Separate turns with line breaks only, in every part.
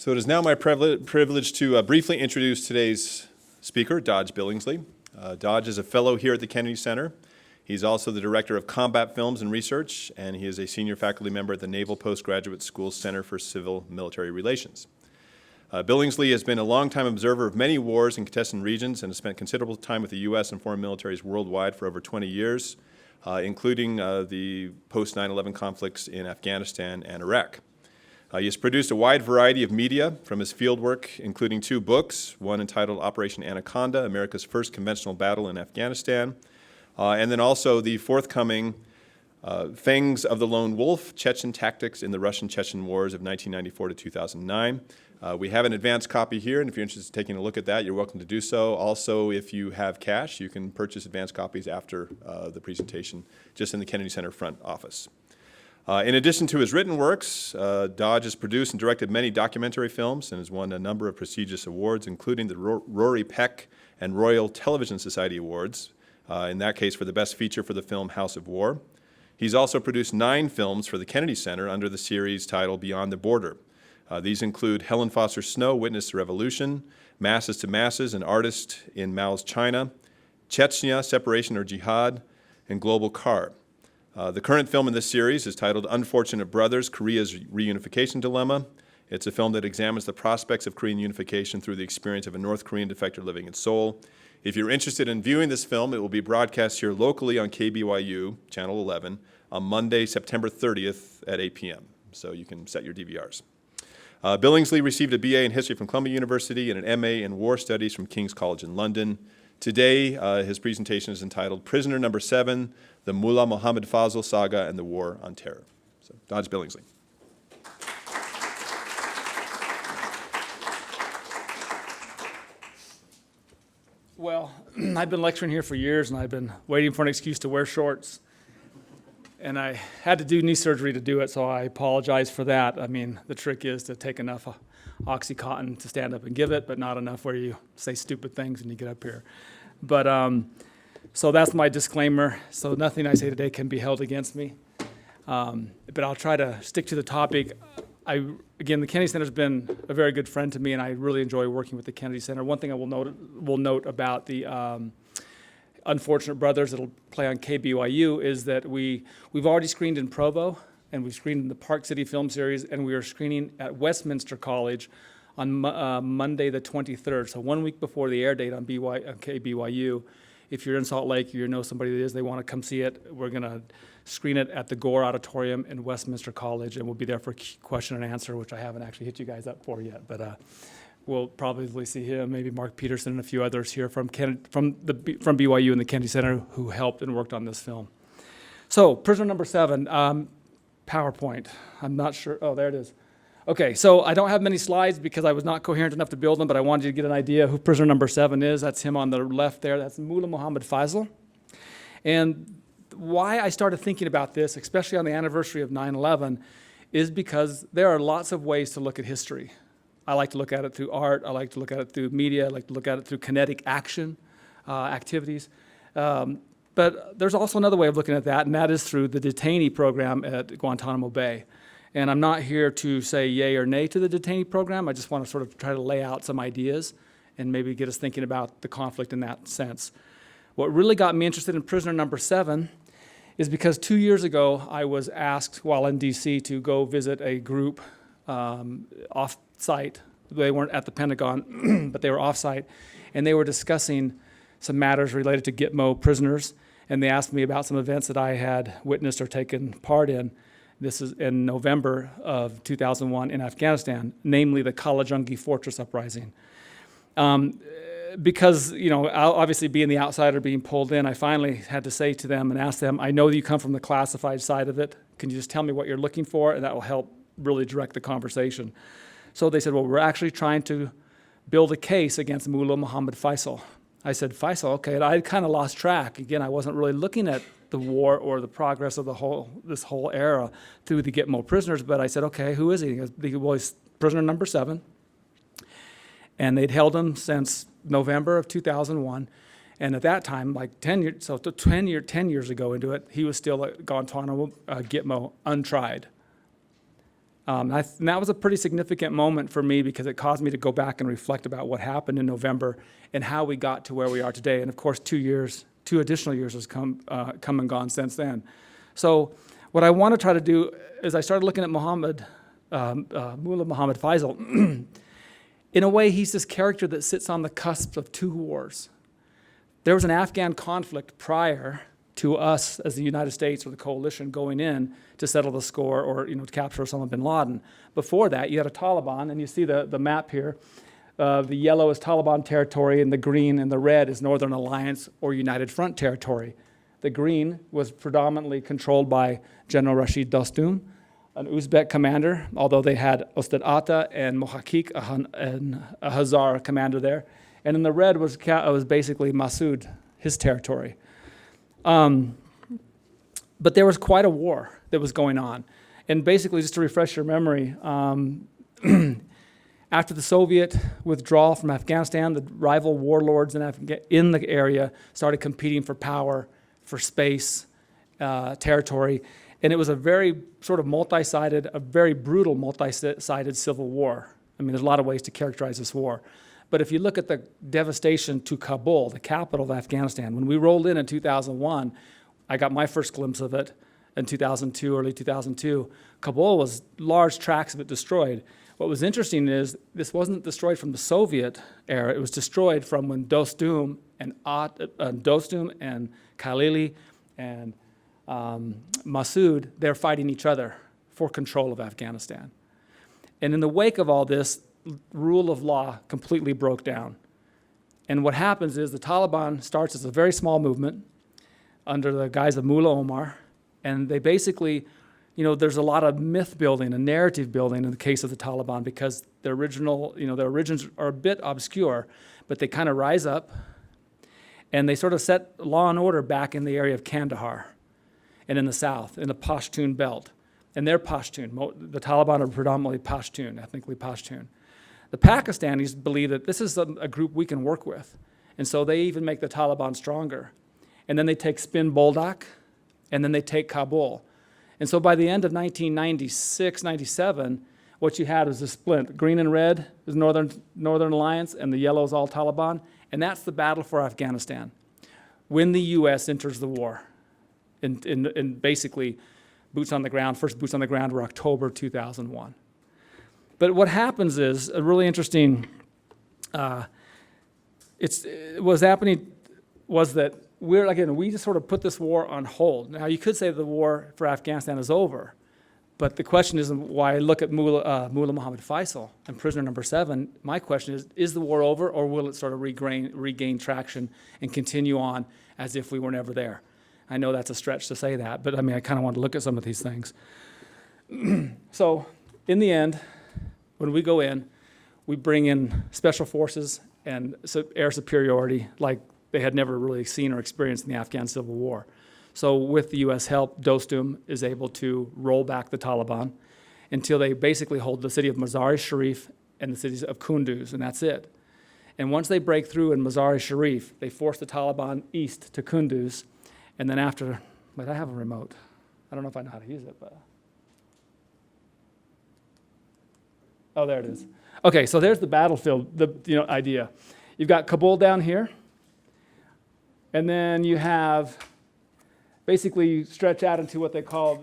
So it is now my privilege to briefly introduce today's speaker, Dodge Billingsley. Dodge is a fellow here at the Kennedy Center. He's also the director of combat films and research, and he is a senior faculty member at the Naval Postgraduate School Center for Civil Military Relations. Billingsley has been a longtime observer of many wars in contested regions and has spent considerable time with the U.S. and foreign militaries worldwide for over 20 years, including the post-9/11 conflicts in Afghanistan and Iraq. He has produced a wide variety of media from his fieldwork, including 2 books, one entitled Operation Anaconda, America's First Conventional Battle in Afghanistan, and then also the forthcoming Fangs of the Lone Wolf, Chechen Tactics in the Russian-Chechen Wars of 1994 to 2009. We have an advanced copy here, and if you're interested in taking a look at that, you're welcome to do so. Also, if you have cash, you can purchase advanced copies after the presentation, just in the Kennedy Center front office. In addition to his written works, Dodge has produced and directed many documentary films and has won a number of prestigious awards, including the Rory Peck and Royal Television Society Awards, in that case for the best feature for the film House of War. He's also produced 9 films for the Kennedy Center under the series titled Beyond the Border. These include Helen Foster Snow, Witness the Revolution, Masses to Masses, An Artist in Mao's China, Chechnya, Separation or Jihad, and Global Car. The current film in this series is titled Unfortunate Brothers, Korea's Reunification Dilemma. It's a film that examines the prospects of Korean unification through the experience of a North Korean defector living in Seoul. If you're interested in viewing this film, it will be broadcast here locally on KBYU, Channel 11, on Monday, September 30th at 8 p.m. So you can set your DVRs. Billingsley received a BA in History from Columbia University and an MA in War Studies from King's College in London. Today, his presentation is entitled Prisoner Number 7, The Mullah Mohammed Fazl Saga and the War on Terror. So, Dodge Billingsley.
Well, I've been lecturing here for years, and I've been waiting for an excuse to wear shorts. And I had to do knee surgery to do it, so I apologize for that. I mean, the trick is to take enough Oxycontin to stand up and give it, but not enough where you say stupid things when you get up here. But so that's my disclaimer. So nothing I say today can be held against me. But I'll try to stick to the topic. Again, the Kennedy Center has been a very good friend to me, and I really enjoy working with the Kennedy Center. One thing I will note about the Unfortunate Brothers that'll play on KBYU is that we've already screened in Provo, and we've screened in the Park City Film Series, and we are screening at Westminster College on Monday the 23rd, so 1 week before the air date on KBYU. If you're in Salt Lake, you know somebody that is, they want to come see it, we're going to screen it at the Gore Auditorium in Westminster College, and we'll be there for question and answer, which I haven't actually hit you guys up for yet, but we'll probably see him, maybe Mark Peterson and a few others here from BYU and the Kennedy Center who helped and worked on this film. So, Prisoner Number 7, PowerPoint. I'm not sure. Oh, there it is. Okay, so I don't have many slides because I was not coherent enough to build them, but I wanted you to get an idea who Prisoner Number 7 is. That's him on the left there. That's Mullah Mohammed Fazl. And why I started thinking about this, especially on the anniversary of 9/11, is because there are lots of ways to look at history. I like to look at it through art. I like to look at it through media. I like to look at it through kinetic action activities. But there's also another way of looking at that, and that is through the detainee program at Guantanamo Bay. And I'm not here to say yay or nay to the detainee program. I just want to sort of try to lay out some ideas and maybe get us thinking about the conflict in that sense. What really got me interested in Prisoner Number 7 is because 2 years ago, I was asked while in DC to go visit a group off-site. They weren't at the Pentagon, but they were off-site, and they were discussing some matters related to Gitmo prisoners, and they asked me about some events that I had witnessed or taken part in. This is in November of 2001 in Afghanistan, namely the Junkie Fortress Uprising. Because, you know, obviously being the outsider being pulled in, I finally had to say to them and ask them, I know that you come from the classified side of it. Can you just tell me what you're looking for? And that will help really direct the conversation. So they said, well, we're actually trying to build a case against Mullah Mohammed Fazl. I said, Fazl, okay, and I kind of lost track. Again, I wasn't really looking at the war or the progress of this whole era through the Gitmo prisoners, but I said, okay, who is he? He goes, well, he's prisoner number 7. And they'd held him since November of 2001. And at that time, like 10 years, so 10 years ago into it, he was still at Guantanamo, Gitmo, untried. And that was a pretty significant moment for me because it caused me to go back and reflect about what happened in November and how we got to where we are today. And of course, 2 additional years has come and gone since then. So what I want to try to do is I started looking at Mullah Mohammed Fazl. In a way, he's this character that sits on the cusp of 2 wars. There was an Afghan conflict prior to us as the United States or the coalition going in to settle the score or to capture Osama bin Laden. Before that, you had a Taliban, and you see the map here. The yellow is Taliban territory, and the green and the red is Northern Alliance or United Front territory. The green was predominantly controlled by General Rashid Dostum, an Uzbek commander, although they had Ustad Ata and Mohakik, a Hazara commander there. And in the red was basically Masood, his territory. But there was quite a war that was going on. And basically, just to refresh your memory, after the Soviet withdrawal from Afghanistan, the rival warlords in the area started competing for power, for space, territory. And it was a very sort of multi-sided, a very brutal multi-sided civil war. I mean, there's a lot of ways to characterize this war. But if you look at the devastation to Kabul, the capital of Afghanistan, when we rolled in 2001, I got my first glimpse of it in 2002, early 2002. Kabul was large tracts of it destroyed. What was interesting is this wasn't destroyed from the Soviet era. It was destroyed from when Dostum and Khalili and Masood, they're fighting each other for control of Afghanistan. And in the wake of all this, rule of law completely broke down. And what happens is the Taliban starts as a very small movement under the guise of Mullah Omar, and they basically, there's a lot of myth building and narrative building in the case of the Taliban because their origins are a bit obscure, but they kind of rise up and they sort of set law and order back in the area of Kandahar and in the south, in the Pashtun belt. And they're Pashtun. The Taliban are predominantly Pashtun, ethnically Pashtun. The Pakistanis believe that this is a group we can work with. And so they even make the Taliban stronger. And then they take Spin Boldak, and then they take Kabul. And so by the end of 1996, 97, what you had was a split. Green and red is Northern Alliance, and the yellow is all Taliban. And that's the battle for Afghanistan. When the U.S. enters the war, in basically boots on the ground, first boots on the ground were October 2001. But what happens is a really interesting, what's happening was that we just sort of put this war on hold. Now, you could say the war for Afghanistan is over, but the question is why I look at Mullah Mohammed Fazl and prisoner number 7. My question is the war over, or will it sort of regain traction and continue on as if we were never there? I know that's a stretch to say that, but I mean, I kind of want to look at some of these things. So, in the end, when we go in, we bring in special forces and air superiority like they had never really seen or experienced in the Afghan Civil War. So with the U.S. help, Dostum is able to roll back the Taliban until they basically hold the city of Mazar-e-Sharif and the cities of Kunduz, and that's it. And once they break through in Mazar-e-Sharif, they force the Taliban east to Kunduz, and then after, I have a remote. I don't know if I know how to use it, but. Oh, there it is. Okay, so there's the battlefield, the idea. You've got Kabul down here, and then you have, basically you stretch out into what they call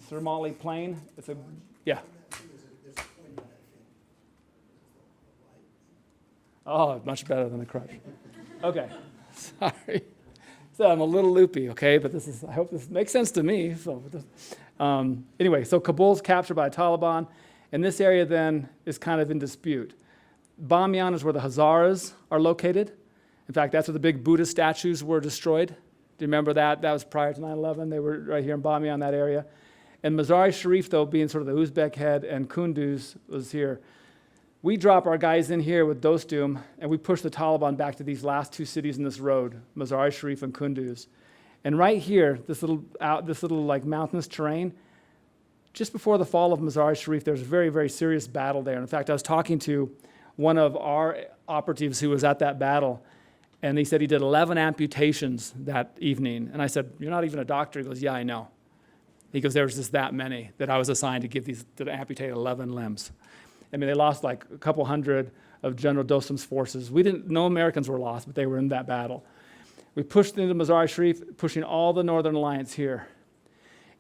Thermali Plain. Yeah. Oh, much better than the crush. Okay, sorry. So I'm a little loopy, okay, but I hope this makes sense to me. So, anyway, so Kabul's captured by Taliban. And this area then is kind of in dispute. Bamyan is where the Hazaras are located. In fact, that's where the big Buddhist statues were destroyed. Do you remember that? That was prior to 9/11. They were right here in Bamyan, that area. And Mazar-e-Sharif, though, being sort of the Uzbek head, and Kunduz was here. We drop our guys in here with Dostum, and we push the Taliban back to these last 2 cities in this road, Mazar-e-Sharif and Kunduz. And right here, this little like mountainous terrain, just before the fall of Mazar-e-Sharif, there's a very, very serious battle there. And in fact, I was talking to one of our operatives who was at that battle, and he said he did 11 amputations that evening. And I said, "You're not even a doctor." He goes, "Yeah, I know." He goes, there was just that many that I was assigned to amputate 11 limbs. I mean, they lost like a couple hundred of General Dostum's forces. No Americans were lost, but they were in that battle. We pushed into Mazar-i-Sharif, pushing all the Northern Alliance here.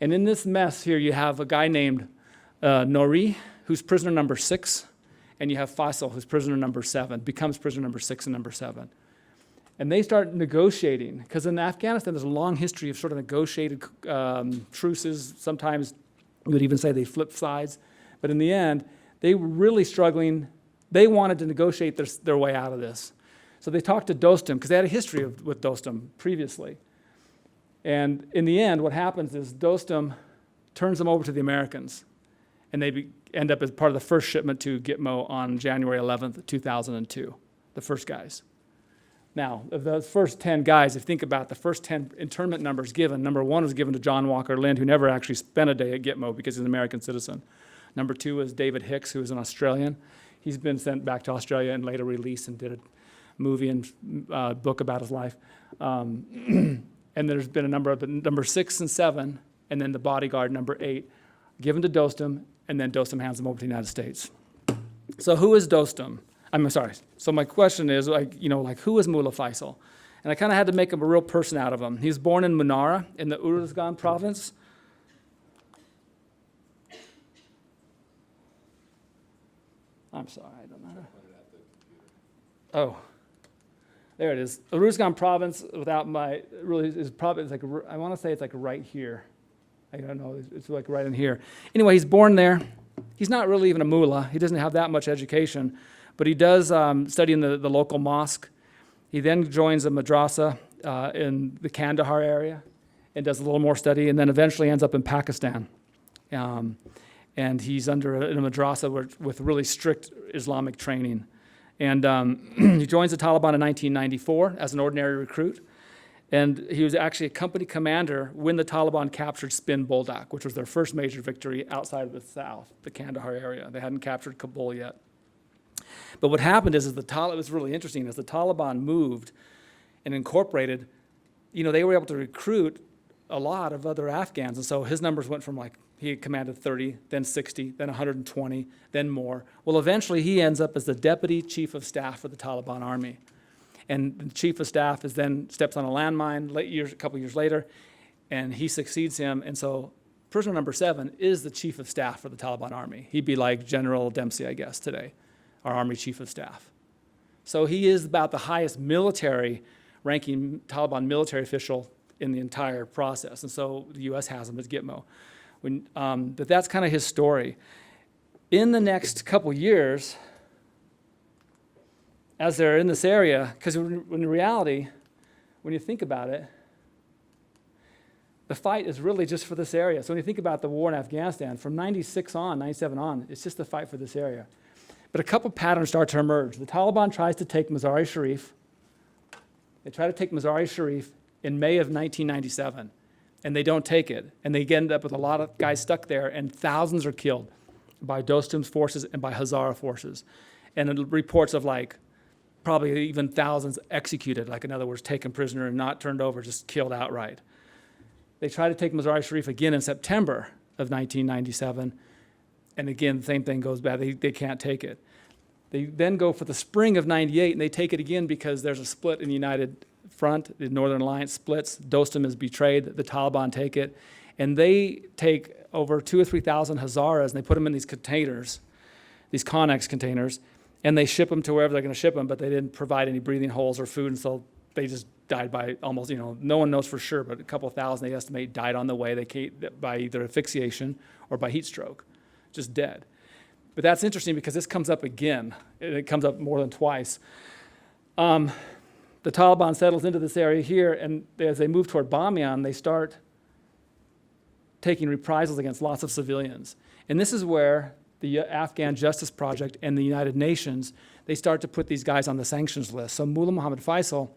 And in this mess here, you have a guy named Nori, who's prisoner number 6, and you have Fazl, who's prisoner number 7, becomes prisoner number 6 and number 7. And they start negotiating, because in Afghanistan, there's a long history of sort of negotiated truces. Sometimes you would even say they flipped sides. But in the end, they were really struggling. They wanted to negotiate their way out of this. So they talked to Dostum, because they had a history with Dostum previously. And in the end, what happens is Dostum turns them over to the Americans, and they end up as part of the first shipment to Gitmo on January 11th, 2002, the first guys. Now, of those first 10 guys, if you think about the first 10 internment numbers given, number 1 was given to John Walker Lind, who never actually spent a day at Gitmo because he's an American citizen. Number 2 was David Hicks, who was an Australian. He's been sent back to Australia and later released and did a movie and book about his life. And there's been a number of number 6 and 7, and then the bodyguard, number 8, given to Dostum, and then Dostum hands them over to the United States. So who is Dostum? I'm sorry. So my question is, who is Mullah Fazl? And I kind of had to make him a real person out of him. He was born in Munara in the Uruzgan province. I'm sorry, I don't know. Oh, there it is. Uruzgan province, without my, really, is probably, it's like, I want to say it's like right here. I don't know, it's like right in here. Anyway, he's born there. He's not really even a mullah. He doesn't have that much education, but he does study in the local mosque. He then joins a madrasa in the Kandahar area and does a little more study, and then eventually ends up in Pakistan. And he's in a madrasa with really strict Islamic training. And he joins the Taliban in 1994 as an ordinary recruit. And he was actually a company commander when the Taliban captured Spin Boldak, which was their first major victory outside of the south, the Kandahar area. They hadn't captured Kabul yet. But what happened is it was really interesting. As the Taliban moved and incorporated, they were able to recruit a lot of other Afghans. And so his numbers went from he had commanded 30, then 60, then 120, then more. Well, eventually he ends up as the deputy chief of staff for the Taliban army. And the chief of staff then steps on a landmine a couple years later, and he succeeds him. And so prisoner number 7 is the chief of staff for the Taliban army. He'd be like General Dempsey, I guess, today, our army chief of staff. So he is about the highest ranking Taliban military official in the entire process. And so the U.S. has him as Gitmo. But that's kind of his story. In the next couple years, as they're in this area, because in reality, when you think about it, the fight is really just for this area. So when you think about the war in Afghanistan, from 97 on, it's just the fight for this area. But a couple patterns start to emerge. The Taliban tries to take Mazar-i-Sharif. They try to take Mazar-i-Sharif in May of 1997, and they don't take it. And they end up with a lot of guys stuck there, and thousands are killed by Dostum's forces and by Hazara forces. And reports of probably even thousands executed, in other words, taken prisoner and not turned over, just killed outright. They try to take Mazar-i-Sharif again in September of 1997, and again, the same thing goes bad. They can't take it. They then go for the spring of 98, and they take it again because there's a split in the United Front. The Northern Alliance splits. Dostum is betrayed. The Taliban take it, and they take over 2,000 or 3,000 Hazaras, and they put them in these containers, these Connex containers, and they ship them to wherever they're going to ship them, but they didn't provide any breathing holes or food, and so they just died by almost, no one knows for sure, but a couple thousand, they estimate, died on the way. They came by either asphyxiation or by heat stroke, just dead. But that's interesting because this comes up again. It comes up more than twice. The Taliban settles into this area here, and as they move toward Bamiyan, they start taking reprisals against lots of civilians. And this is where the Afghan Justice Project and the United Nations, they start to put these guys on the sanctions list. So Mullah Mohammed Fazl,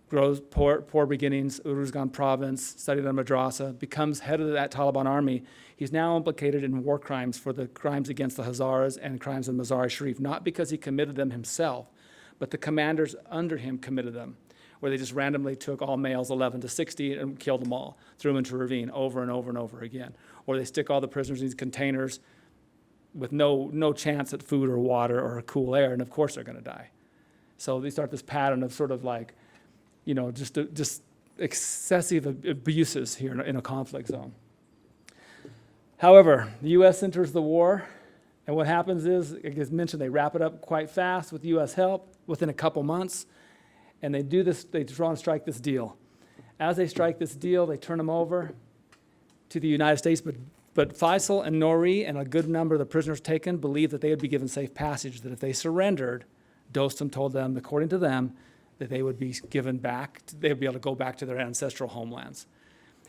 grows poor beginnings, Uruzgan province, studied at madrasa, becomes head of that Taliban army. He's now implicated in war crimes for the crimes against the Hazaras and crimes in Mazar-i-Sharif, not because he committed them himself, but the commanders under him committed them. where they just randomly took all males 11 to 60 and killed them all, threw them into a ravine over and over and over again. Or they stick all the prisoners in these containers with no chance at food or water or cool air, and of course they're going to die. So they start this pattern of sort of like, just excessive abuses here in a conflict zone. However, the U.S. enters the war, and what happens is, as mentioned, they wrap it up quite fast with U.S. help within a couple months, and they try and strike this deal. As they strike this deal, they turn them over to the United States, but Faisal and Nouri and a good number of the prisoners taken believed that they would be given safe passage, that if they surrendered, Dostum told them, according to them, that they would be given back, they would be able to go back to their ancestral homelands.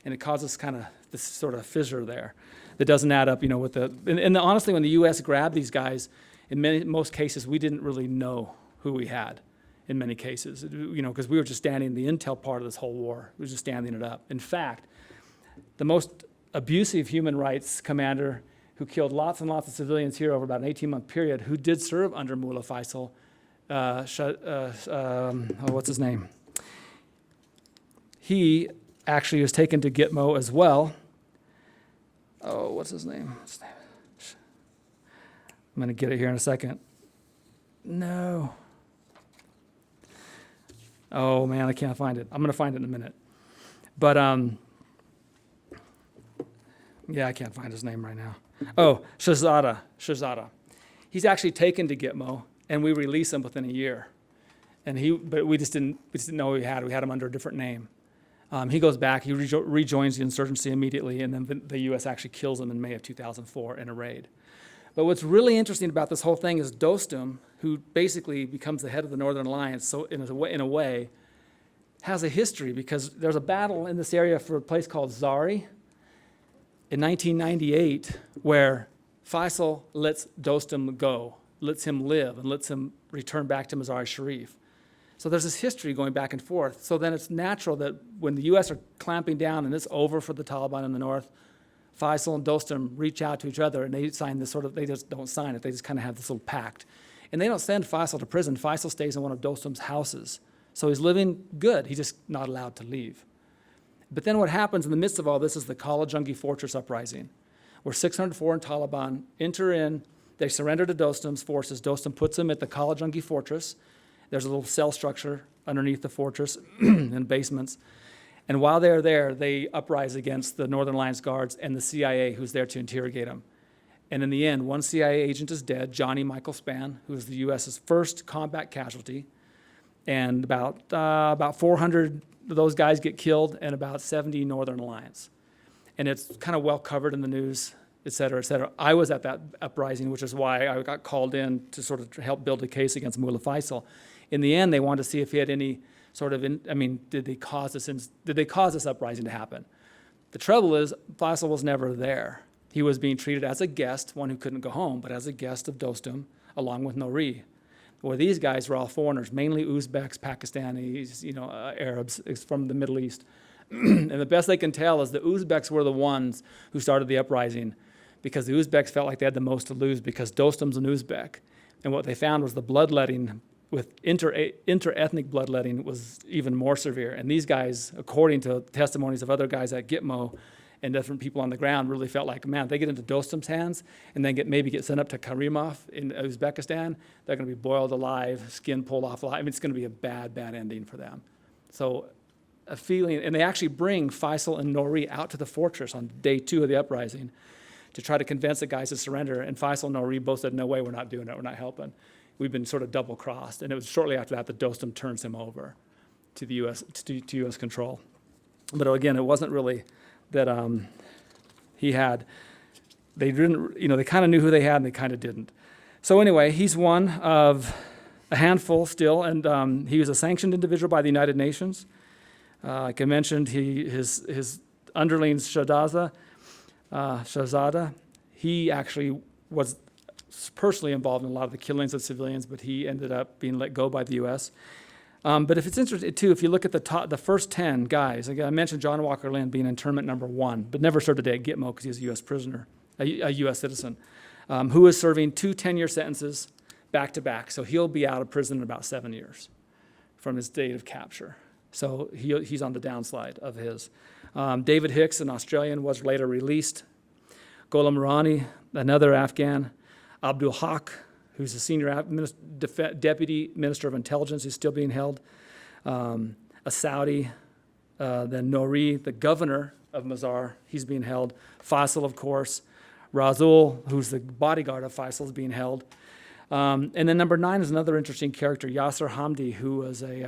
And it causes kind of this sort of fissure there that doesn't add up, with and honestly, when the U.S. grabbed these guys, in most cases, we didn't really know who we had in many cases, because we were just standing the intel part of this whole war. We were just standing it up. In fact, the most abusive human rights commander who killed lots and lots of civilians here over about an 18-month period, who did serve under Mullah Faisal, what's his name? He actually was taken to Gitmo as well. Oh, what's his name? I'm going to get it here in a second. No. Oh, man, I can't find it. I'm going to find it in a minute. But, yeah, I can't find his name right now. Oh, Shahzada. He's actually taken to Gitmo, and we release him within a year. But we just didn't know we had him under a different name. He goes back, he rejoins the insurgency immediately, and then the U.S. actually kills him in May of 2004 in a raid. But what's really interesting about this whole thing is Dostum, who basically becomes the head of the Northern Alliance, so in a way, has a history, because there's a battle in this area for a place called Zari in 1998, where Faisal lets Dostum go, lets him live, and lets him return back to Mazar-i-Sharif. So there's this history going back and forth. So then it's natural that when the U.S. are clamping down and it's over for the Taliban in the north, Faisal and Dostum reach out to each other, and they sign this they just don't sign it. They just kind of have this little pact. And they don't send Faisal to prison. Faisal stays in one of Dostum's houses. So he's living good. He's just not allowed to leave. But then what happens in the midst of all this is the Junkie fortress uprising, where 600 foreign Taliban enter in. They surrender to Dostum's forces. Dostum puts them at the Junkie fortress. There's a little cell structure underneath the fortress in basements. And while they're there, they uprise against the Northern Alliance Guards and the CIA, who's there to interrogate them. And in the end, one CIA agent is dead, Johnny Michael Spann, who is the U.S.'s first combat casualty. And about 400 of those guys get killed, and about 70 Northern Alliance. And it's kind of well covered in the news, et cetera, et cetera. I was at that uprising, which is why I got called in to sort of help build a case against Mullah Faisal. In the end, they wanted to see if he had any sort of, did they cause this uprising to happen? The trouble is, Faisal was never there. He was being treated as a guest, one who couldn't go home, but as a guest of Dostum, along with Nouri. Where these guys were all foreigners, mainly Uzbeks, Pakistanis, Arabs from the Middle East. And the best they can tell is the Uzbeks were the ones who started the uprising, because the Uzbeks felt like they had the most to lose, because Dostum's an Uzbek. And what they found was the bloodletting with inter-ethnic bloodletting was even more severe. And these guys, according to testimonies of other guys at Gitmo and different people on the ground, really felt like, man, if they get into Dostum's hands and then maybe get sent up to Karimov in Uzbekistan, they're going to be boiled alive, skin pulled off alive. It's going to be a bad, bad ending for them. So a feeling, and they actually bring Faisal and Nouri out to the fortress on day 2 of the uprising to try to convince the guys to surrender. And Faisal and Nouri both said, no way, we're not doing it, we're not helping. We've been sort of double-crossed. And it was shortly after that that Dostum turns him over to the U.S. to U.S. control. But again, it wasn't really that they didn't, they kind of knew who they had and they kind of didn't. So anyway, he's one of a handful still, and he was a sanctioned individual by the United Nations. Like I mentioned, his underlings, Shahzada, he actually was personally involved in a lot of the killings of civilians, but he ended up being let go by the U.S. But if it's interesting, too, if you look at the first 10 guys, again, I mentioned John Walker Lynn being internment number 1, but never served a day at Gitmo because he was a U.S. prisoner, a U.S. citizen, who is serving 2 10-year sentences back to back. So he'll be out of prison in about 7 years from his date of capture. So he's on the downslide of his. David Hicks, an Australian, was later released. Ghulam Rani, another Afghan. Abdul Haq, who's a senior deputy minister of intelligence, who's still being held. A Saudi, then Nouri, the governor of Mazar, he's being held. Faisal, of course. Razul, who's the bodyguard of Faisal, is being held. And then number 9 is another interesting character, Yasser Hamdi, who was a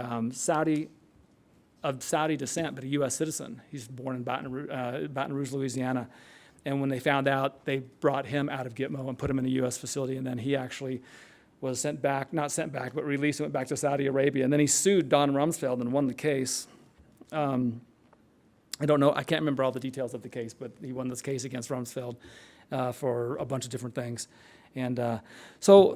of Saudi descent, but a U.S. citizen. He's born in Baton Rouge, Louisiana. And when they found out, they brought him out of Gitmo and put him in a U.S. facility, and then he actually was not sent back, but released and went back to Saudi Arabia. And then he sued Don Rumsfeld and won the case. I don't know, I can't remember all the details of the case, but he won this case against Rumsfeld for a bunch of different things. And so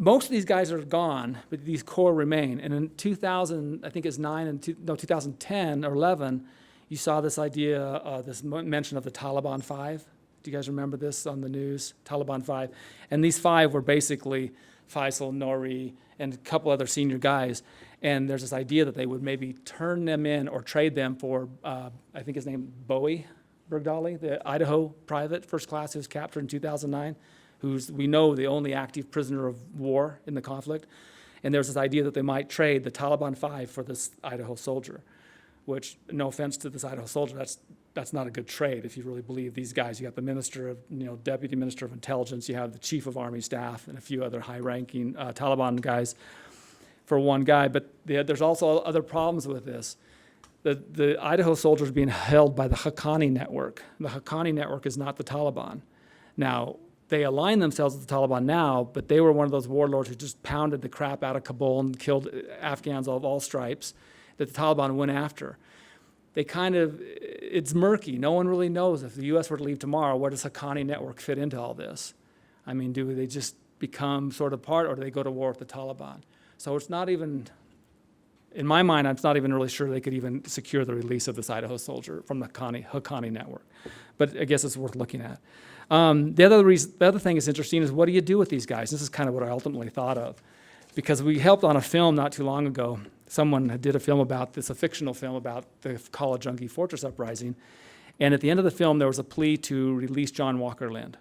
most of these guys are gone, but these core remain. And in 2000, I think it's 2010 or 11, you saw this idea, this mention of the Taliban 5. Do you guys remember this on the news? Taliban 5. And these 5 were basically Faisal, Nouri, and a couple other senior guys. And there's this idea that they would maybe turn them in or trade them for, I think his name, Bowie Bergdahl, the Idaho private first class who was captured in 2009, who's, we know, the only active prisoner of war in the conflict. And there's this idea that they might trade the Taliban 5 for this Idaho soldier, which, no offense to this Idaho soldier, that's not a good trade if you really believe these guys. You got the minister of, deputy minister of intelligence, you have the chief of army staff, and a few other high-ranking Taliban guys for one guy. But there's also other problems with this. The Idaho soldiers being held by the Haqqani network. The Haqqani network is not the Taliban. Now, they align themselves with the Taliban now, but they were one of those warlords who just pounded the crap out of Kabul and killed Afghans of all stripes that the Taliban went after. It's murky. No one really knows if the U.S. were to leave tomorrow, where does Haqqani network fit into all this? I mean, do they just become sort of part, or do they go to war with the Taliban? So it's not even, in my mind, I'm not even really sure they could even secure the release of this Idaho soldier from the Haqqani network. But I guess it's worth looking at. The other thing that's interesting is, what do you do with these guys? This is kind of what I ultimately thought of. Because we helped on a film not too long ago. Someone did a film about this, a fictional film about the Call Junkie Fortress Uprising. And at the end of the film, there was a plea to release John Walker Lindh.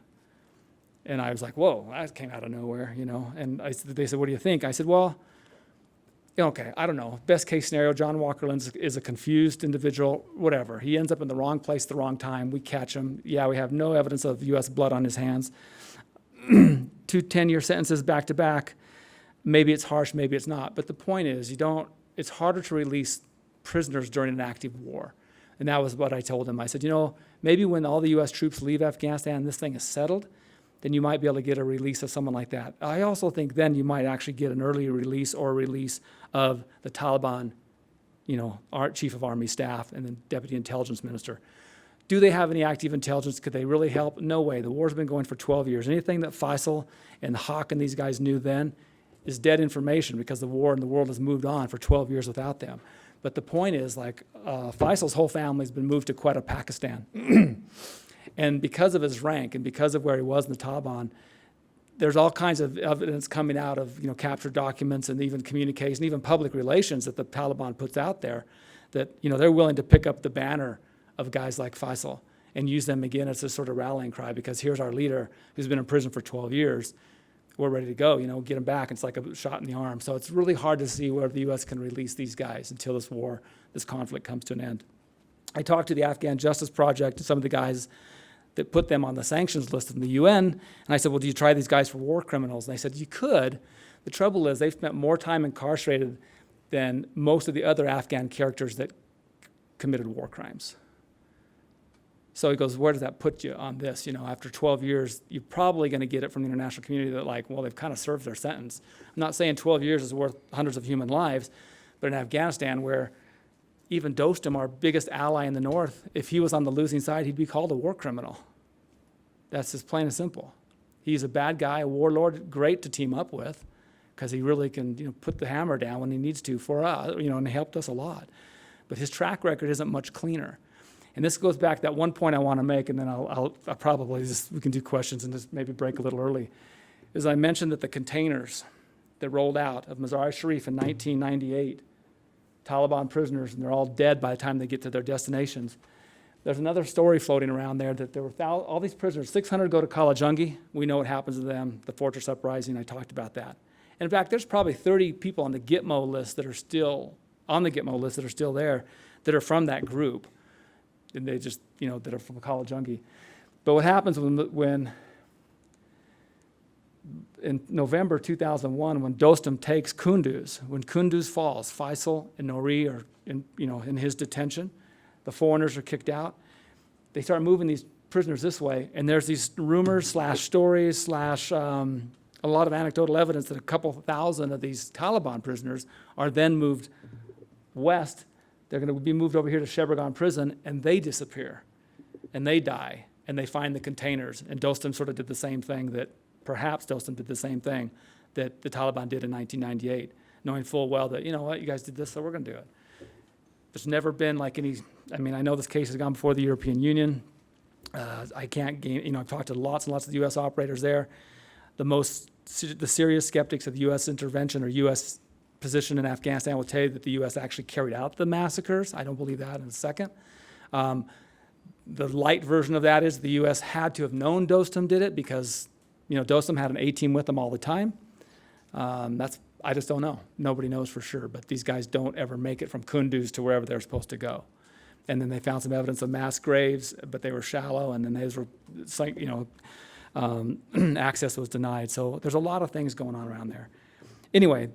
And I was like, whoa, that came out of nowhere, And they said, what do you think? I said, well, okay, I don't know. Best case scenario, John Walker Lindh is a confused individual, whatever. He ends up in the wrong place at the wrong time. We catch him. Yeah, we have no evidence of U.S. blood on his hands. 2 10-year sentences back to back. Maybe it's harsh, maybe it's not. But the point is, it's harder to release prisoners during an active war. And that was what I told him. I said, maybe when all the U.S. troops leave Afghanistan and this thing is settled, then you might be able to get a release of someone like that. I also think then you might actually get an early release or a release of the Taliban, our chief of army staff and then deputy intelligence minister. Do they have any active intelligence? Could they really help? No way. The war's been going for 12 years. Anything that Faisal and Haq and these guys knew then is dead information, because the war and the world has moved on for 12 years without them. But the point is, Faisal's whole family's been moved to Quetta, Pakistan. And because of his rank and because of where he was in the Taliban, there's all kinds of evidence coming out of captured documents and even communication, even public relations that the Taliban puts out there, that they're willing to pick up the banner of guys like Faisal and use them again as a sort of rallying cry, because here's our leader who's been in prison for 12 years. We're ready to go, get him back. It's like a shot in the arm. So it's really hard to see where the U.S. can release these guys until this conflict comes to an end. I talked to the Afghan Justice Project and some of the guys that put them on the sanctions list in the UN, and I said, well, do you try these guys for war criminals? And they said, you could. The trouble is they've spent more time incarcerated than most of the other Afghan characters that committed war crimes. So he goes, where does that put you on this? After 12 years, you're probably going to get it from the international community that they've kind of served their sentence. I'm not saying 12 years is worth hundreds of human lives, but in Afghanistan, where even Dostum, our biggest ally in the north, if he was on the losing side, he'd be called a war criminal. That's just plain and simple. He's a bad guy, a warlord, great to team up with, because he really can put the hammer down when he needs to for us, and he helped us a lot. But his track record isn't much cleaner. And this goes back to that one point I want to make, and then I'll probably we can do questions and just maybe break a little early. Is I mentioned that the containers that rolled out of Mazar-i Sharif in 1998 Taliban prisoners, and they're all dead by the time they get to their destinations. There's another story floating around there that there were all these prisoners, 600 go to Junkie. We know what happens to them, the Fortress Uprising, I talked about that. And in fact, there's probably 30 people on the Gitmo list that are still there that are from that group. And they just, that are from Junkie. But what happens when in November 2001, when Dostum takes Kunduz, when Kunduz falls, Faisal and Nouri are in his detention. The foreigners are kicked out. They start moving these prisoners this way, and there's these rumors / stories / a lot of anecdotal evidence that a couple thousand of these Taliban prisoners are then moved west. They're going to be moved over here to Shebregan prison, and they disappear, and they die, and they find the containers. And Dostum sort of did the same thing that the Taliban did in 1998, knowing full well that, you guys did this, so we're going to do it. There's never been like I know this case has gone before the European Union. I can't gain, I've talked to lots and lots of the U.S. operators there. The serious skeptics of the U.S. intervention or U.S. position in Afghanistan will tell you that the U.S. actually carried out the massacres. I don't believe that in a second. The light version of that is the U.S. had to have known Dostum did it because, Dostum had an A-team with them all the time. I just don't know. Nobody knows for sure, but these guys don't ever make it from Kunduz to wherever they're supposed to go. And then they found some evidence of mass graves, but they were shallow, and then those were, access was denied. So there's a lot of things going on around there. Anyway,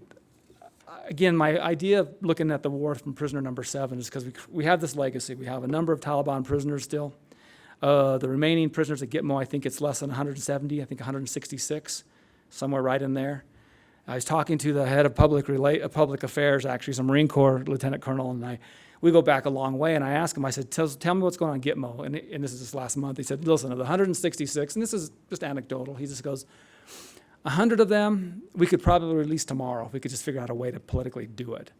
again, my idea of looking at the war from prisoner number 7 is because we have this legacy. We have a number of Taliban prisoners still. The remaining prisoners at Gitmo, I think it's less than 170, I think 166, somewhere right in there. I was talking to the head of public affairs, actually, he's a Marine Corps lieutenant colonel, and we go back a long way, and I asked him, I said, tell me what's going on in Gitmo, and this is this last month. He said, listen, of the 166, and this is just anecdotal, he just goes, 100 of them, we could probably release tomorrow if we could just figure out a way to politically do it.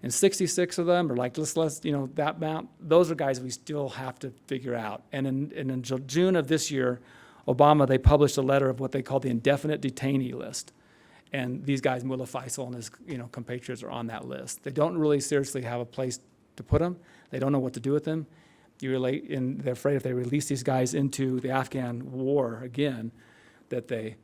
And 66 of them are like, let's that amount, those are guys we still have to figure out. And in June of this year, they published a letter of what they call the indefinite detainee list. And these guys, Mullah Fazl and his compatriots are on that list. They don't really seriously have a place to put them. They don't know what to do with them. They're afraid if they release these guys into the Afghan war again, that they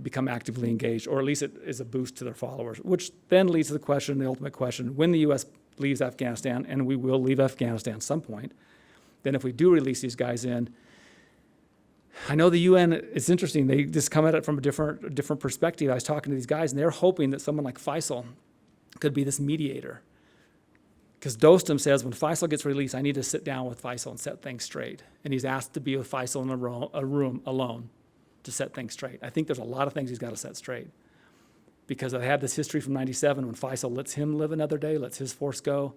become actively engaged, or at least it is a boost to their followers, which then leads to the ultimate question, when the U.S. leaves Afghanistan, and we will leave Afghanistan at some point, then if we do release these guys in, I know the UN, it's interesting, they just come at it from a different perspective. I was talking to these guys, and they're hoping that someone like Faisal could be this mediator. Because Dostum says, when Faisal gets released, I need to sit down with Faisal and set things straight. And he's asked to be with Faisal in a room alone to set things straight. I think there's a lot of things he's got to set straight. Because I had this history from 97 when Faisal lets him live another day, lets his force go.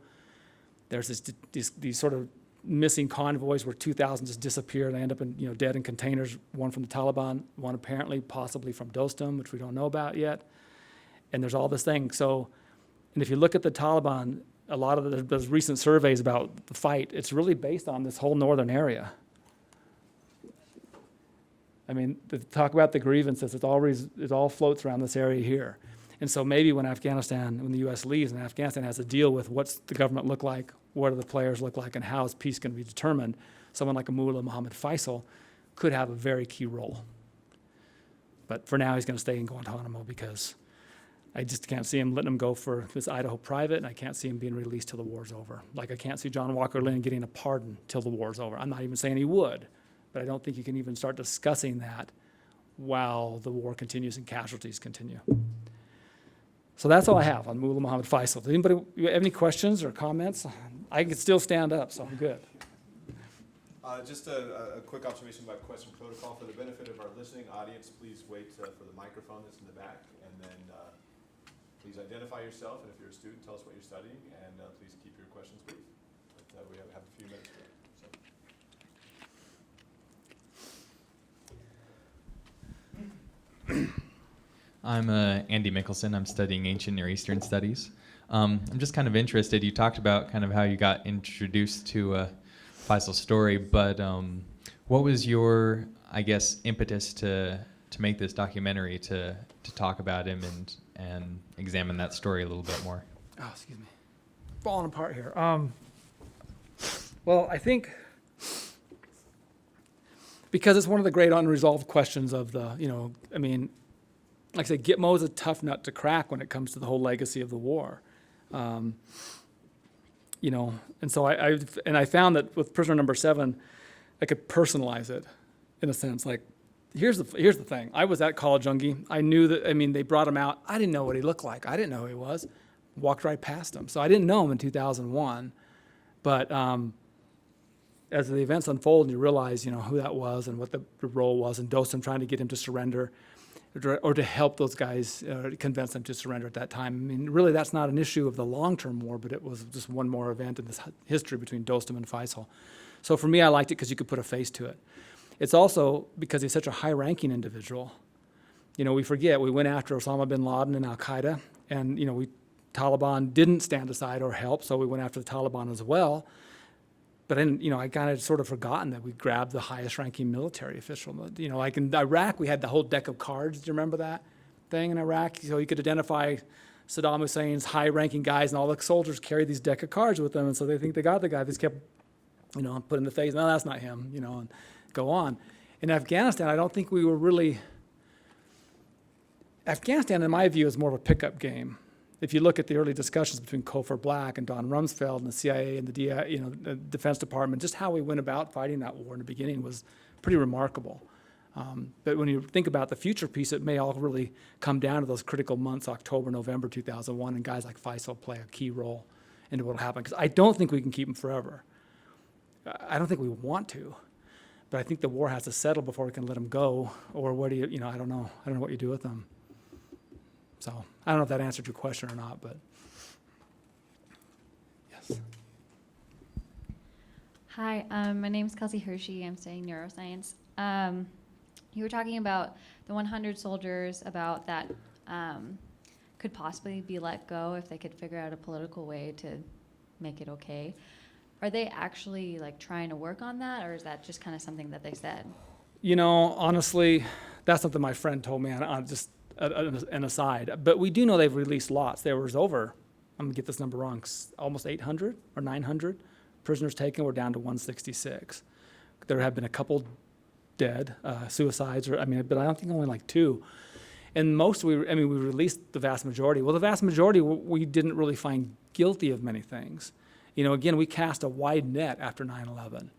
There's these sort of missing convoys where 2,000 just disappear. They end up dead in containers, one from the Taliban, one apparently possibly from Dostum, which we don't know about yet. And there's all this thing. So, and if you look at the Taliban, a lot of those recent surveys about the fight, it's really based on this whole northern area. I mean, to talk about the grievances, it all floats around this area here. And so maybe when the U.S. leaves and Afghanistan has to deal with what's the government look like, what do the players look like, and how is peace going to be determined, someone like a Mullah Mohammed Fazl could have a very key role. But for now, he's going to stay in Guantanamo because I just can't see him letting him go for this Idaho private, and I can't see him being released till the war's over. Like I can't see John Walker Lynn getting a pardon till the war's over. I'm not even saying he would, but I don't think you can even start discussing that while the war continues and casualties continue. So that's all I have on Mullah Mohammed Fazl. Does anybody have any questions or comments? I can still stand up, so I'm good.
Just a quick observation about question protocol. For the benefit of our listening audience, please wait for the microphone that's in the back, and then please identify yourself, and if you're a student, tell us what you're studying, and please keep your questions brief. But we have a few minutes for it.
I'm Andy Mickelson. I'm studying Ancient Near Eastern Studies. I'm just kind of interested. You talked about kind of how you got introduced to Faisal's story, but what was your, I guess, impetus to make this documentary to talk about him and examine that story a little bit more?
Oh, excuse me. falling apart here. Well, I think because it's one of the great unresolved questions of the, I mean, like I said, Gitmo is a tough nut to crack when it comes to the whole legacy of the war. And so I found that with prisoner number 7, I could personalize it in a sense. Like, here's the thing. I was at College Junkie. I knew that, they brought him out. I didn't know what he looked like. I didn't know who he was. Walked right past him. So I didn't know him in 2001. But as the events unfold and you realize, who that was and what the role was, and Dostum trying to get him to surrender or to help those guys, convince them to surrender at that time. Really, that's not an issue of the long-term war, but it was just one more event in this history between Dostum and Fazl. So for me, I liked it because you could put a face to it. It's also because he's such a high-ranking individual. We forget, we went after Osama bin Laden and al-Qaeda, and, Taliban didn't stand aside or help, so we went after the Taliban as well. But then, I kind of sort of forgotten that we grabbed the highest-ranking military official. Like in Iraq, we had the whole deck of cards. Do you remember that thing in Iraq? So you could identify Saddam Hussein's high-ranking guys, and all the soldiers carried these deck of cards with them, and so they think they got the guy. They just kept, putting the face, no, that's not him, and go on. In Afghanistan, I don't think we were really... Afghanistan, in my view, is more of a pickup game. If you look at the early discussions between Cofer Black and Don Rumsfeld and the CIA and the Defense Department, just how we went about fighting that war in the beginning was pretty remarkable. But when you think about the future piece, it may all really come down to those critical months, October, November 2001, and guys like Fazl play a key role into what will happen. Because I don't think we can keep them forever. I don't think we want to. But I think the war has to settle before we can let them go. Or what do you, I don't know. I don't know what you do with them. So I don't know if that answered your question or not, but yes.
Hi, my name is Kelsey Hershey. I'm studying neuroscience. You were talking about the 100 soldiers that could possibly be let go if they could figure out a political way to make it okay. Are they actually trying to work on that, or is that just kind of something that they said?
Honestly, that's something my friend told me. On just an aside, but we do know they've released lots. There was over, I'm gonna get this number wrong, almost 800 or 900 prisoners taken. We're down to 166. There have been a couple dead, suicides, but I don't think only 2. And most we released the vast majority. Well, the vast majority we didn't really find guilty of many things. Again, we cast a wide net after 9/11.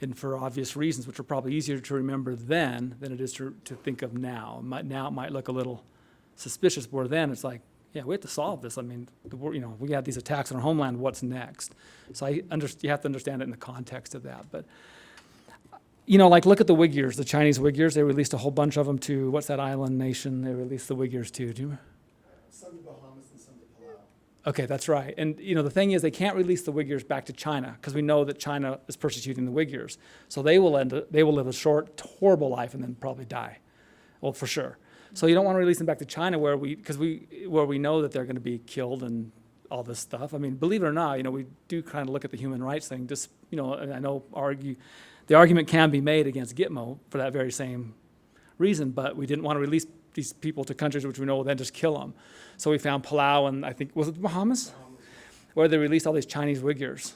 And for obvious reasons, which are probably easier to remember then than it is to think of now. Now it might look a little suspicious, where then it's like, yeah, we have to solve this. We had these attacks on our homeland, what's next? So you have to understand it in the context of that. But, look at the Uyghurs, the Chinese Uyghurs. They released a whole bunch of them to, what's that island nation they released the Uyghurs to? Do you remember?
Some to Bahamas and some to Palau.
Okay, that's right. And the thing is, they can't release the Uyghurs back to China because we know that China is persecuting the Uyghurs. So they will live a short, horrible life and then probably die. Well, for sure. So you don't want to release them back to China where we know that they're going to be killed and all this stuff. Believe it or not, we do kind of look at the human rights thing. Just and I know the argument can be made against Gitmo for that very same reason, but we didn't want to release these people to countries which we know will then just kill them. So we found Palau and I think, was it the Bahamas? Where they released all these Chinese Uyghurs.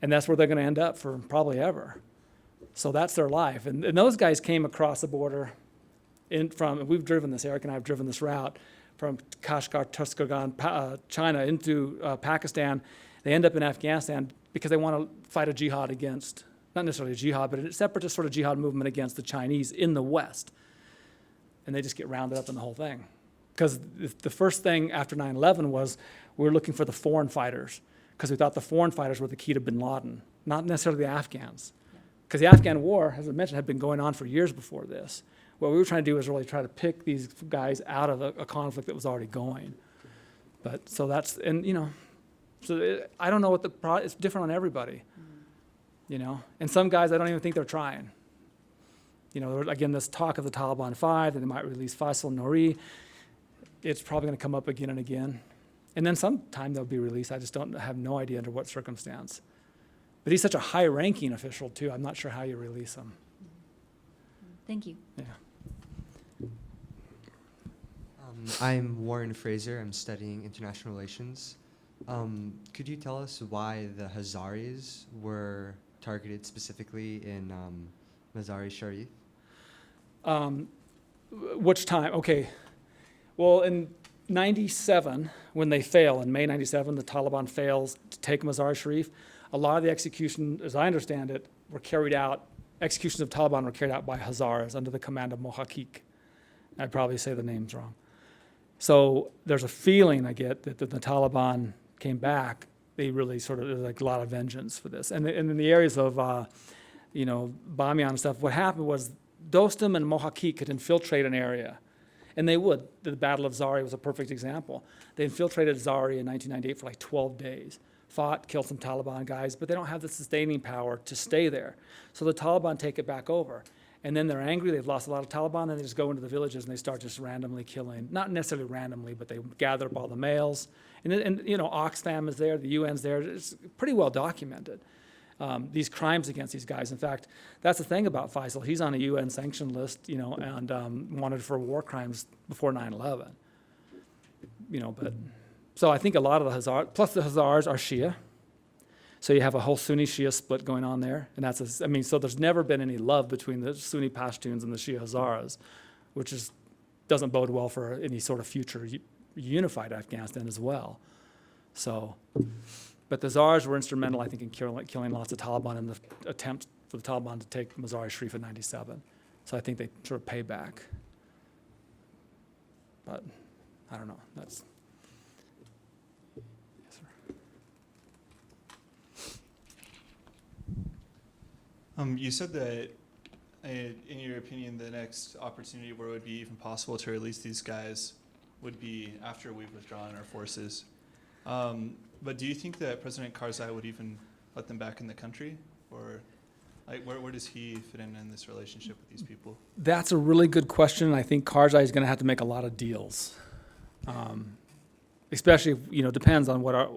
And that's where they're going to end up for probably ever. So that's their life. And those guys came across the border we've driven this, Eric and I have driven this route from Kashgar, Tuskargan, China into Pakistan. They end up in Afghanistan because they want to fight a jihad against, not necessarily a jihad, but a separatist sort of jihad movement against the Chinese in the West. And they just get rounded up in the whole thing. Because the first thing after 9/11 was we were looking for the foreign fighters because we thought the foreign fighters were the key to bin Laden, not necessarily the Afghans. Because the Afghan war, as I mentioned, had been going on for years before this. What we were trying to do was really try to pick these guys out of a conflict that was already going. But so that's, and I don't know what it's different on everybody, And some guys, I don't even think they're trying. Again, this talk of the Taliban 5, that they might release Fazl Nouri, it's probably going to come up again and again. And then sometime they'll be released. I just have no idea under what circumstance. But he's such a high-ranking official, too. I'm not sure how you release him.
Thank you.
Yeah.
I'm Warren Fraser. I'm studying international relations. Could you tell us why the Hazaris were targeted specifically in Mazar-e-Sharif?
Which time? Okay. Well, in 97, when they fail, in May 97, the Taliban fails to take Mazar-e-Sharif. A lot of the execution, as I understand it, were carried out, executions of Taliban were carried out by Hazaras under the command of Mohakik. I'd probably say the names wrong. So there's a feeling I get that the Taliban came back, they really sort of, there's like a lot of vengeance for this. And in the areas of, Bamiyan and stuff, what happened was Dostum and Mohakik could infiltrate an area. And they would. The Battle of Zari was a perfect example. They infiltrated Zari in 1998 for like 12 days. Fought, killed some Taliban guys, but they don't have the sustaining power to stay there. So the Taliban take it back over. And then they're angry, they've lost a lot of Taliban, and they just go into the villages and they start just randomly killing. Not necessarily randomly, but they gather up all the males. And Oxfam is there, the UN's there. It's pretty well documented, these crimes against these guys. In fact, that's the thing about Faisal. He's on a UN sanction list, and wanted for war crimes before 9/11. But so I think a lot of the Hazars, plus the Hazars are Shia. So you have a whole Sunni Shia split going on there. And so there's never been any love between the Sunni Pashtuns and the Shia Hazaras, which doesn't bode well for any sort of future unified Afghanistan as well. So, but the Hazars were instrumental, I think, in killing lots of Taliban in the attempt for the Taliban to take Mazar-e-Sharif in 97. So I think they sort of pay back. But I don't know. That's...
You said that, in your opinion, the next opportunity where it would be even possible to release these guys would be after we've withdrawn our forces. But do you think that President Karzai would even let them back in the country? Or where does he fit in this relationship with these people?
That's a really good question. I think Karzai is going to have to make a lot of deals. Especially, depends on what our...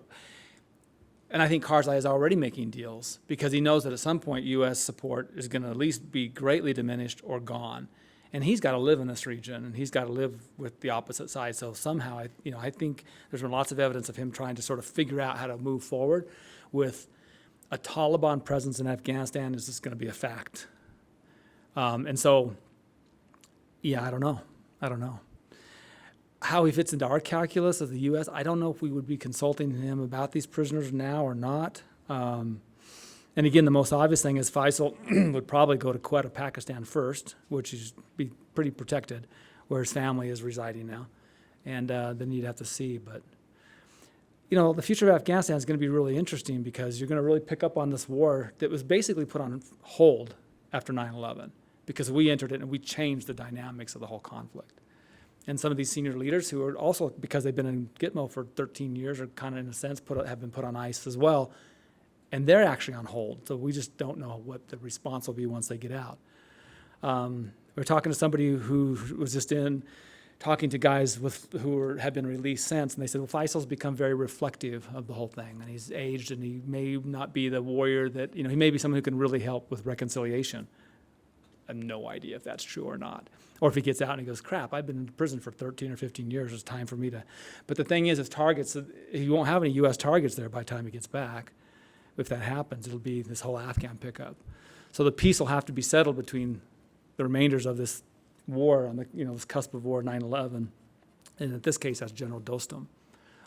And I think Karzai is already making deals because he knows that at some point U.S. support is going to at least be greatly diminished or gone. And he's got to live in this region, and he's got to live with the opposite side. So somehow, I think there's been lots of evidence of him trying to sort of figure out how to move forward with a Taliban presence in Afghanistan is just going to be a fact. And so, yeah, I don't know. How he fits into our calculus as the U.S., I don't know if we would be consulting him about these prisoners now or not. And again, the most obvious thing is Faisal would probably go to Quetta, Pakistan first, which is be pretty protected, where his family is residing now. And then you'd have to see. But, the future of Afghanistan is going to be really interesting because you're going to really pick up on this war that was basically put on hold after 9/11 because we entered it and we changed the dynamics of the whole conflict. And some of these senior leaders who are also, because they've been in Gitmo for 13 years, are kind of, in a sense, have been put on ice as well. And they're actually on hold. So we just don't know what the response will be once they get out. We're talking to somebody who was just talking to guys who had been released since, and they said, well, Faisal's become very reflective of the whole thing. And he's aged, and he may not be the warrior that, he may be someone who can really help with reconciliation. I have no idea if that's true or not. Or if he gets out and he goes, crap, I've been in prison for 13 or 15 years. It's time for me to... But the thing is, his targets, he won't have any U.S. targets there by the time he gets back. If that happens, it'll be this whole Afghan pickup. So the peace will have to be settled between the remainders of this war on the, this cusp of war, 9/11. And in this case, that's General Dostum.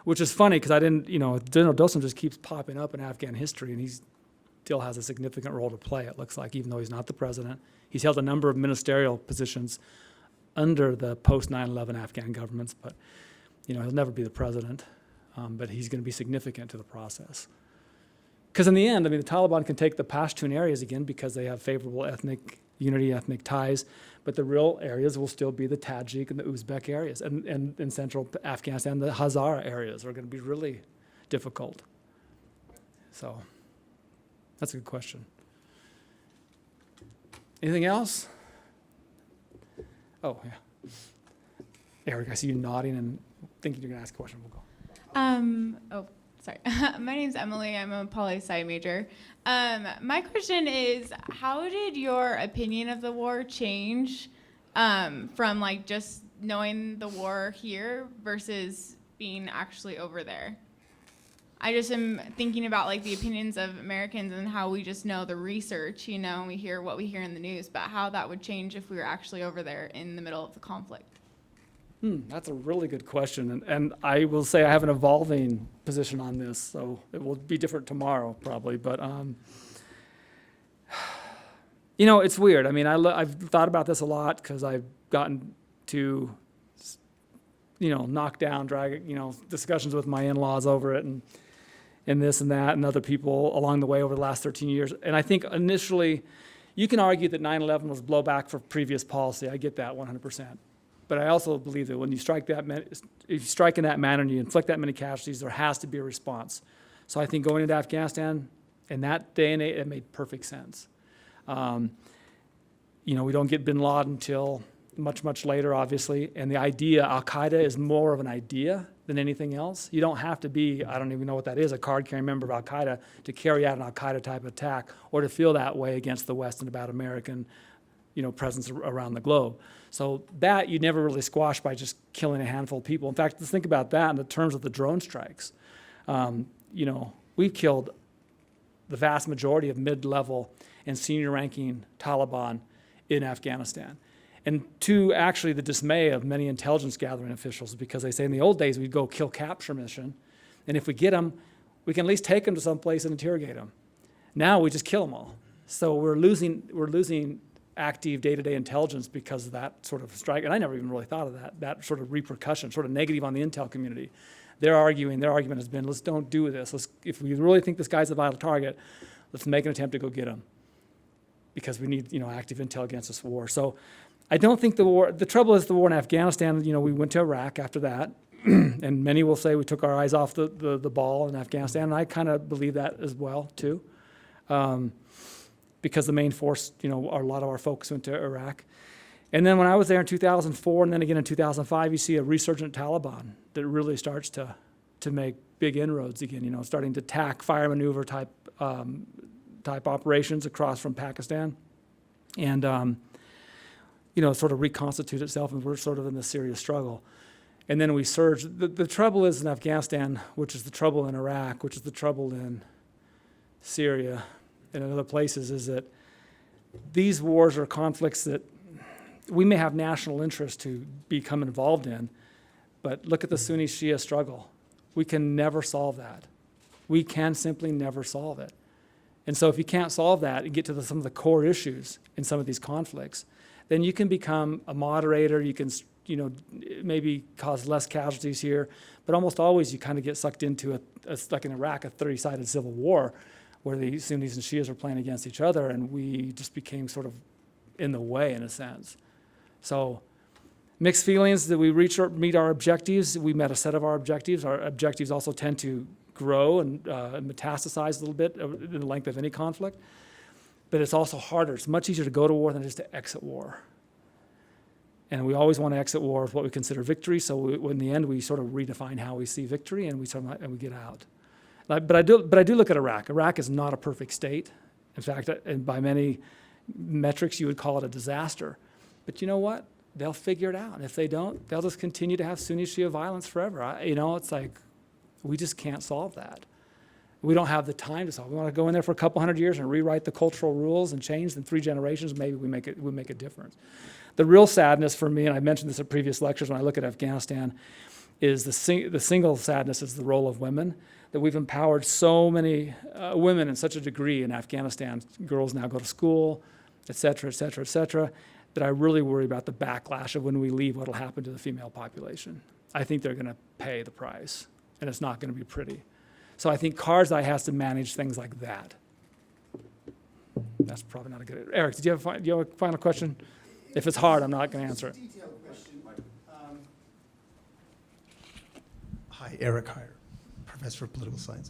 Which is funny because General Dostum just keeps popping up in Afghan history, and he still has a significant role to play, it looks like, even though he's not the president. He's held a number of ministerial positions under the post-9/11 Afghan governments, but he'll never be the president. But he's going to be significant to the process. Because in the end, the Taliban can take the Pashtun areas again because they have favorable ethnic unity, ethnic ties, but the real areas will still be the Tajik and the Uzbek areas. And in central Afghanistan, the Hazara areas are going to be really difficult. So that's a good question. Anything else? Oh, yeah. Eric, I see you nodding and thinking you're going to ask a question. We'll go.
Sorry. My name's Emily. I'm a poli-sci major. My question is, how did your opinion of the war change from just knowing the war here versus being actually over there? I just am thinking about like the opinions of Americans and how we just know the research, you know, and we hear what we hear in the news, but how that would change if we were actually over there in the middle of the conflict.
That's a really good question, and I will say I have an evolving position on this, so it will be different tomorrow probably, but you know, it's weird. I mean, I've thought about this a lot because I've gotten to, you know, knock down, drag, you know, discussions with my in-laws over it and this and that and other people along the way over the last 13 years. And I think initially, you can argue that 9/11 was blowback for previous policy. I get that 100%. But I also believe that when you strike if you strike in that manner and you inflict that many casualties, there has to be a response. So I think going into Afghanistan in that day and age, it made perfect sense. You know, we don't get bin Laden until much, much later, obviously. And the idea, Al-Qaeda is more of an idea than anything else. You don't have to be, I don't even know what that is, a card-carrying member of Al-Qaeda to carry out an Al-Qaeda type attack or to feel that way against the West and about American, you know, presence around the globe. So that you never really squash by just killing a handful of people. In fact, let's think about that in the terms of the drone strikes. You know, we've killed the vast majority of mid-level and senior-ranking Taliban in Afghanistan. And to actually the dismay of many intelligence gathering officials, because they say in the old days we'd go kill capture mission, and if we get them, we can at least take them to some place and interrogate them. Now we just kill them all. So we're losing active day-to-day intelligence because of that sort of strike. And I never even really thought of that sort of repercussion, sort of negative on the intel community. Their argument has been, let's don't do this. If we really think this guy's a vital target, let's make an attempt to go get him, because we need, you know, active intel against this war. So I don't think the trouble is the war in Afghanistan, you know, we went to Iraq after that, and many will say we took our eyes off the ball in Afghanistan, and I kind of believe that as well, too, because the main force, you know, a lot of our focus went to Iraq. And then when I was there in 2004 and then again in 2005, you see a resurgent Taliban that really starts to make big inroads again, you know, starting to attack fire maneuver type operations across from Pakistan. And, you know, sort of reconstitute itself, and we're sort of in this serious struggle. And then we surge. The trouble is in Afghanistan, which is the trouble in Iraq, which is the trouble in Syria and in other places, is that these wars are conflicts that we may have national interest to become involved in, but look at the Sunni-Shia struggle. We can never solve that. We can simply never solve it. And so if you can't solve that and get to some of the core issues in some of these conflicts, then you can become a moderator, you can, you know, maybe cause less casualties here, but almost always you kind of get sucked into, like in Iraq, a 30-sided civil war where the Sunnis and Shias are playing against each other, and we just became sort of in the way in a sense. So mixed feelings. That we meet our objectives? We met a set of our objectives. Our objectives also tend to grow and metastasize a little bit in the length of any conflict. But it's also harder. It's much easier to go to war than it is to exit war. And we always want to exit war with what we consider victory. So in the end, we sort of redefine how we see victory, and we get out. But I do look at Iraq. Iraq is not a perfect state. In fact, and by many metrics, you would call it a disaster. But you know what? They'll figure it out. And if they don't, they'll just continue to have Sunni Shia violence forever. You know, it's like we just can't solve that. We don't have the time to solve. We want to go in there for a couple hundred years and rewrite the cultural rules and change. In 3 generations, maybe we make a difference. The real sadness for me, and I mentioned this at previous lectures when I look at Afghanistan, is the single sadness is the role of women. That we've empowered so many women in such a degree in Afghanistan. Girls now go to school, et cetera, et cetera, et cetera, that I really worry about the backlash of when we leave, what will happen to the female population. I think they're going to pay the price, and it's not going to be pretty. So I think Karzai has to manage things like that. That's probably not a good. Eric, do you have a final question? If it's hard, I'm not going to answer it.
Detailed question. Hi, Eric Heyer, professor of political science.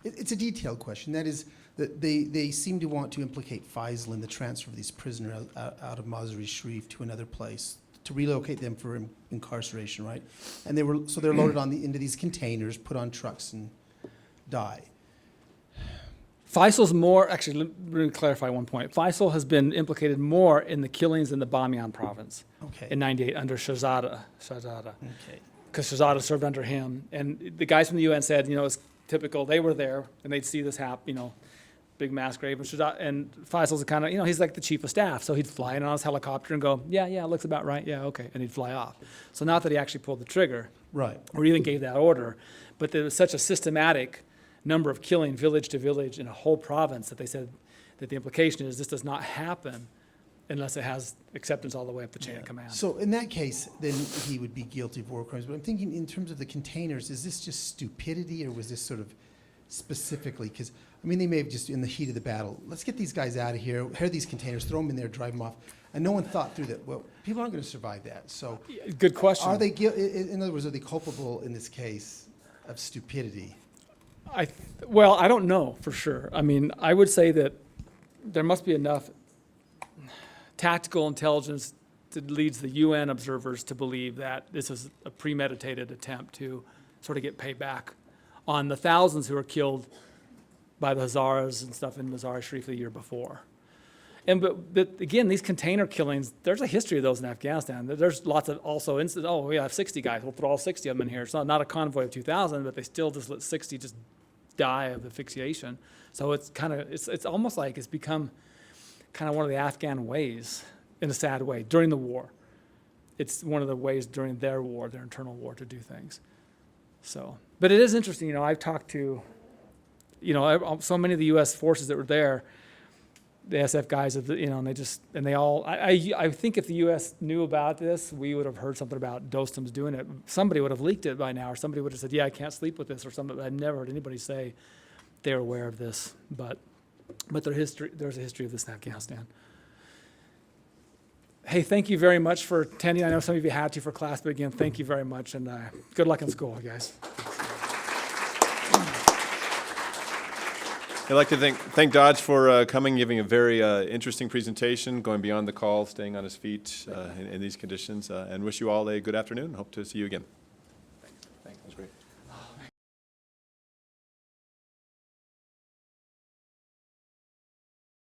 It's a detailed question. That is, that they seem to want to implicate Fazl in the transfer of these prisoners out of Mazar-e-Sharif to another place, to relocate them for incarceration, right? And they're loaded into these containers, put on trucks, and die.
Faisal's more, actually, let me clarify one point. Faisal has been implicated more in the killings in the Bamiyan province in 98 under Shahzada.
Okay.
Because Shahzada served under him. And the guys from the UN said, you know, it's typical, they were there, and they'd see this happen, big mass grave, and Fazl's kind of, he's like the chief of staff, so he'd fly in on his helicopter and go, yeah, it looks about right, yeah, okay, and he'd fly off. So not that he actually pulled the trigger,
Right.
or even gave that order, but there was such a systematic number of killing village to village in a whole province that they said that the implication is this does not happen unless it has acceptance all the way up the chain of command.
So in that case, then he would be guilty of war crimes. But I'm thinking in terms of the containers, is this just stupidity or was this sort of specifically? Because, they may have just in the heat of the battle, let's get these guys out of here, here are these containers, throw them in there, drive them off. And no one thought through that, well, people aren't going to survive that. So
Good question.
are they, in other words, are they culpable in this case of stupidity?
I don't know for sure. I would say that there must be enough tactical intelligence that leads the UN observers to believe that this is a premeditated attempt to sort of get payback on the thousands who were killed by the Hazaras and stuff in Mazar-e-Sharif the year before. But again, these container killings, there's a history of those in Afghanistan. There's lots of also incidents, we have 60 guys, we'll put all 60 of them in here. It's not a convoy of 2,000, but they still just let 60 just die of asphyxiation. So it's it's almost like it's become kind of one of the Afghan ways, in a sad way, during the war. It's one of the ways during their war, their internal war, to do things. So, but it is interesting, I've talked to, so many of the U.S. forces that were there, the SF guys, and they all, I think if the U.S. knew about this, we would have heard something about Dostum's doing it. Somebody would have leaked it by now, or somebody would have said, yeah, I can't sleep with this, or something. I've never heard anybody say they're aware of this, but there's a history of this in Afghanistan. Hey, thank you very much for attending. I know some of you had to for class, but again, thank you very much, and good luck in school, guys.
I'd like to thank Dodge for coming, giving a very interesting presentation, going beyond the call, staying on his feet in these conditions, and wish you all a good afternoon. Hope to see you again.